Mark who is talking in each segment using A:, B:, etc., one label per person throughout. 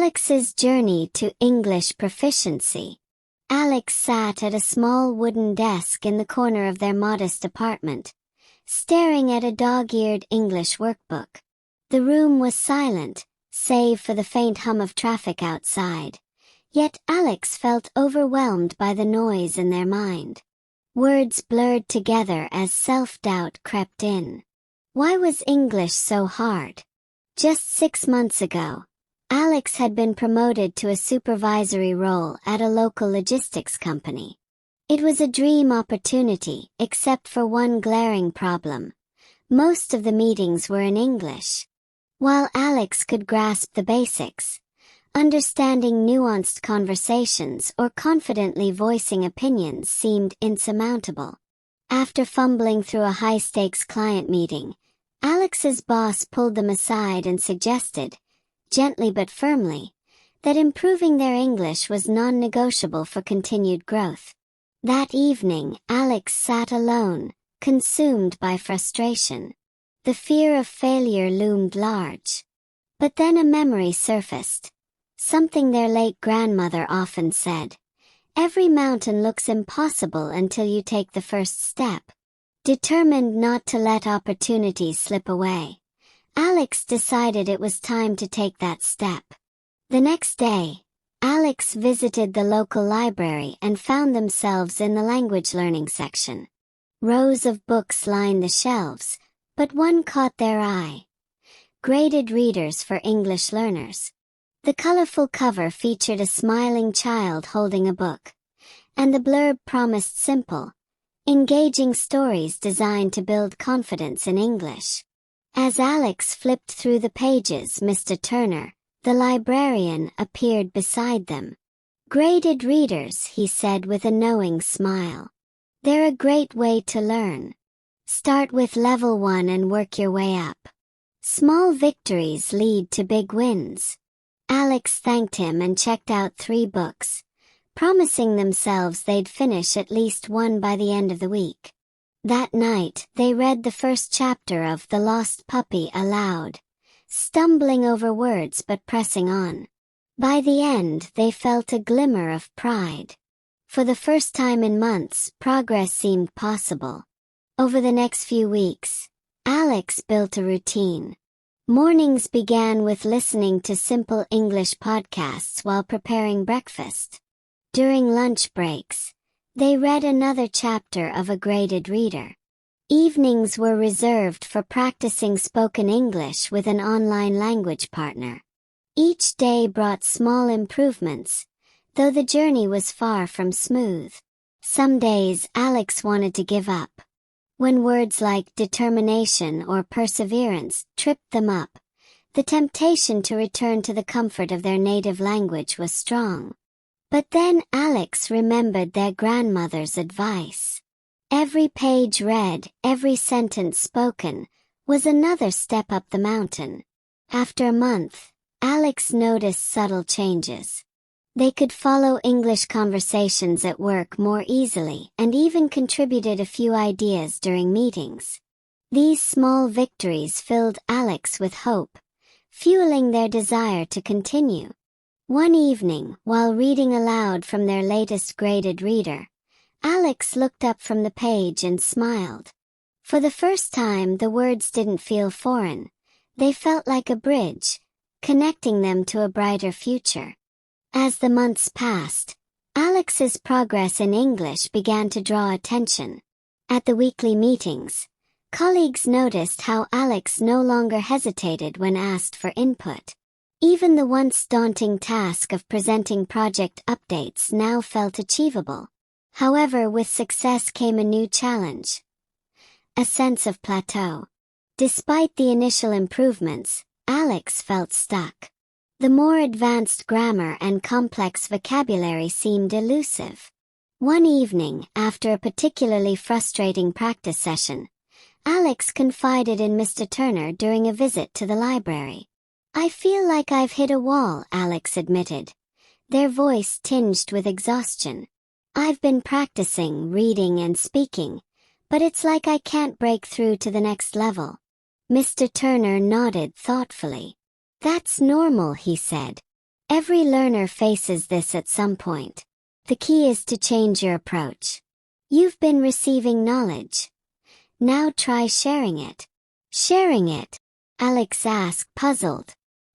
A: Alex's journey to English proficiency. Alex sat at a small wooden desk in the corner of their modest apartment, staring at a dog-eared English workbook. The room was silent, save for the faint hum of traffic outside. Yet Alex felt overwhelmed by the noise in their mind. Words blurred together as self-doubt crept in. Why was English so hard? Just 6 months ago, Alex had been promoted to a supervisory role at a local logistics company. It was a dream opportunity, except for one glaring problem. Most of the meetings were in English. While Alex could grasp the basics, understanding nuanced conversations or confidently voicing opinions seemed insurmountable. After fumbling through a high-stakes client meeting, Alex's boss pulled them aside and suggested, gently but firmly, that improving their English was non-negotiable for continued growth. That evening, Alex sat alone, consumed by frustration. The fear of failure loomed large. But then a memory surfaced. Something their late grandmother often said. Every mountain looks impossible until you take the first step. Determined not to let opportunities slip away, Alex decided it was time to take that step. The next day, Alex visited the local library and found themselves in the language learning section. Rows of books lined the shelves, but one caught their eye. Graded readers for English learners. The colorful cover featured a smiling child holding a book, and the blurb promised simple, engaging stories designed to build confidence in English. As Alex flipped through the pages, Mr. Turner, the librarian, appeared beside them. "Graded readers," he said with a knowing smile. "They're a great way to learn. Start with level 1 and work your way up. Small victories lead to big wins." Alex thanked him and checked out 3 books, promising themselves they'd finish at least one by the end of the week. That night, they read the first chapter of The Lost Puppy aloud, stumbling over words but pressing on. By the end, they felt a glimmer of pride. For the first time in months, progress seemed possible. Over the next few weeks, Alex built a routine. Mornings began with listening to simple English podcasts while preparing breakfast. During lunch breaks, they read another chapter of a graded reader. Evenings were reserved for practicing spoken English with an online language partner. Each day brought small improvements, though the journey was far from smooth. Some days Alex wanted to give up. When words like determination or perseverance tripped them up, the temptation to return to the comfort of their native language was strong. But then Alex remembered their grandmother's advice. Every page read, every sentence spoken, was another step up the mountain. After a month, Alex noticed subtle changes. They could follow English conversations at work more easily and even contributed a few ideas during meetings. These small victories filled Alex with hope, fueling their desire to continue. One evening, while reading aloud from their latest graded reader, Alex looked up from the page and smiled. For the first time, the words didn't feel foreign. They felt like a bridge, connecting them to a brighter future. As the months passed, Alex's progress in English began to draw attention. At the weekly meetings, colleagues noticed how Alex no longer hesitated when asked for input. Even the once daunting task of presenting project updates now felt achievable. However, with success came a new challenge. A sense of plateau. Despite the initial improvements, Alex felt stuck. The more advanced grammar and complex vocabulary seemed elusive. One evening, after a particularly frustrating practice session, Alex confided in Mr. Turner during a visit to the library. "I feel like I've hit a wall," Alex admitted, their voice tinged with exhaustion. "I've been practicing reading and speaking, but it's like I can't break through to the next level." Mr. Turner nodded thoughtfully. "That's normal," he said. Every learner faces this at some point. The key is to change your approach. You've been receiving knowledge. Now try sharing it. Sharing it? Alex asked, puzzled.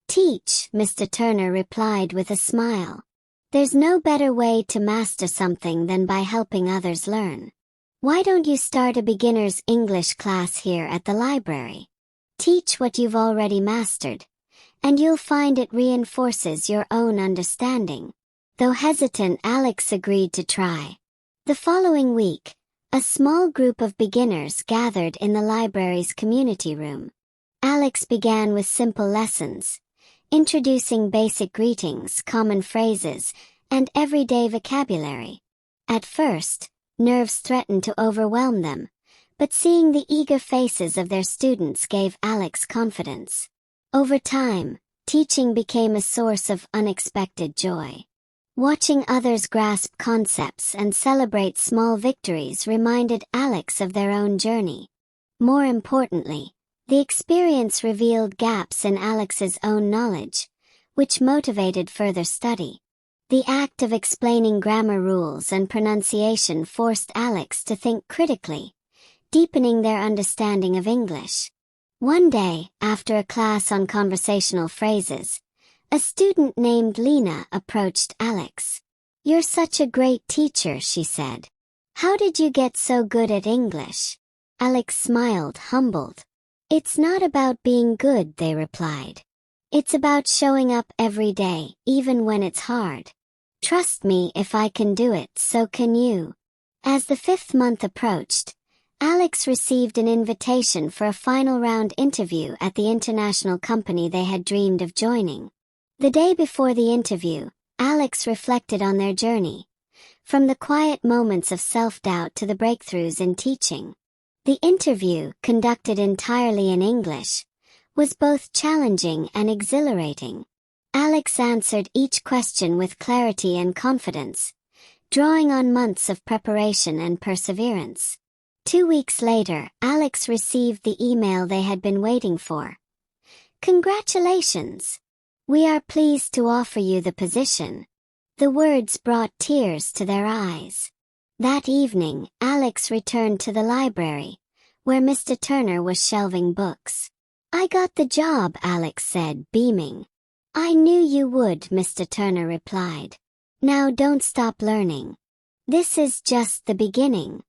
A: Teach, Mr. Turner replied with a smile. There's no better way to master something than by helping others learn. Why don't you start a beginner's English class here at the library? Teach what you've already mastered, and you'll find it reinforces your own understanding. Though hesitant, Alex agreed to try. The following week, a small group of beginners gathered in the library's community room. Alex began with simple lessons, introducing basic greetings, common phrases, and everyday vocabulary. At first, nerves threatened to overwhelm them, but seeing the eager faces of their students gave Alex confidence. Over time, teaching became a source of unexpected joy. Watching others grasp concepts and celebrate small victories reminded Alex of their own journey. More importantly, the experience revealed gaps in Alex's own knowledge, which motivated further study. The act of explaining grammar rules and pronunciation forced Alex to think critically, deepening their understanding of English. One day, after a class on conversational phrases, a student named Lena approached Alex. "You're such a great teacher," she said. "How did you get so good at English?" Alex smiled, humbled. "It's not about being good," they replied. "It's about showing up every day, even when it's hard. Trust me, if I can do it, so can you." As the 5th month approached, Alex received an invitation for a final round interview at the international company they had dreamed of joining. The day before the interview, Alex reflected on their journey, from the quiet moments of self-doubt to the breakthroughs in teaching. The interview, conducted entirely in English, was both challenging and exhilarating. Alex answered each question with clarity and confidence, drawing on months of preparation and perseverance. 2 weeks later, Alex received the email they had been waiting for. "Congratulations! We are pleased to offer you the position." The words brought tears to their eyes. That evening, Alex returned to the library, where Mr. Turner was shelving books. "I got the job," Alex said, beaming. "I knew you would," Mr. Turner replied. "Now don't stop learning. This is just the beginning."